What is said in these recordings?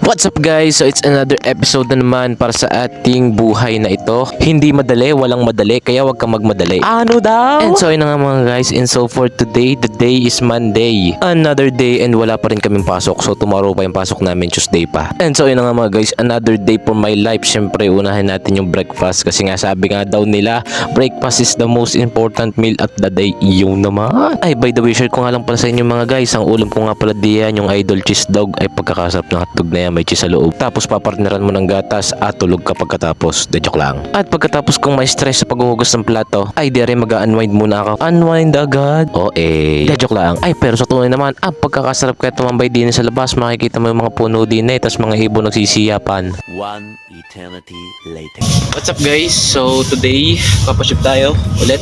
What's up guys? So it's another episode na naman para sa ating buhay na ito. Hindi madali, walang madali, kaya wag kang magmadali. Ano daw? And so yun na nga mga guys, and so for today, the day is Monday. Another day and wala pa rin kaming pasok. So tomorrow pa yung pasok namin, Tuesday pa. And so yun na nga mga guys, another day for my life. Syempre unahin natin yung breakfast kasi nga sabi nga daw nila, breakfast is the most important meal at the day. Yung naman. Ay by the way, share ko nga lang pala sa inyo mga guys, ang ulam ko nga pala diyan, yung idol cheese dog ay pagkakasarap ng hotdog na yan, may cheese sa loob. Tapos papartneran mo ng gatas at tulog ka pagkatapos. De joke lang. At pagkatapos kong may stress sa paghuhugas ng plato, ay di rin mag-unwind muna ako. Unwind agad? O De joke lang. Ay pero sa tunay naman, pagkakasarap kaya tumambay din sa labas, makikita mo yung mga puno din tas mga ibon nagsisiyapan. One eternity later. What's up guys? So today, papaship tayo ulit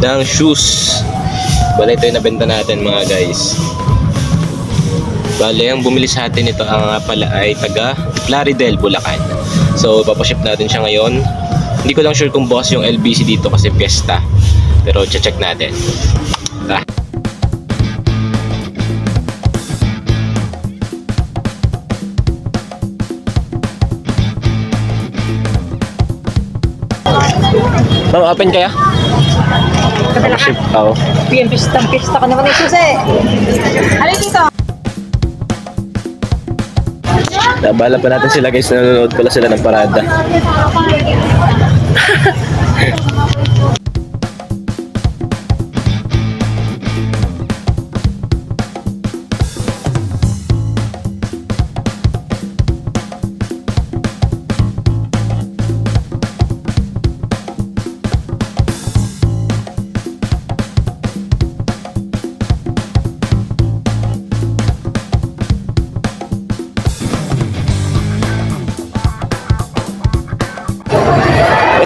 ng shoes. Bale ito yung nabenta natin mga guys. Bale, ang bumili sa atin ito ang pala ay taga Plaridel, Bulacan. So, papaship natin siya ngayon. Hindi ko lang sure kung boss yung LBC dito kasi fiesta. Pero, check natin. Ah. Ma'am, open kaya? Papaship ako. Pista ka naman ito, Jose. Ano dito? Nabala pa natin sila guys, nanonood pala sila ng parada.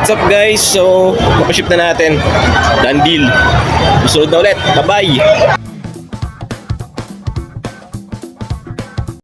What's up guys? So, mapaship na natin. Done deal. Susunod na ulit. Bye-bye!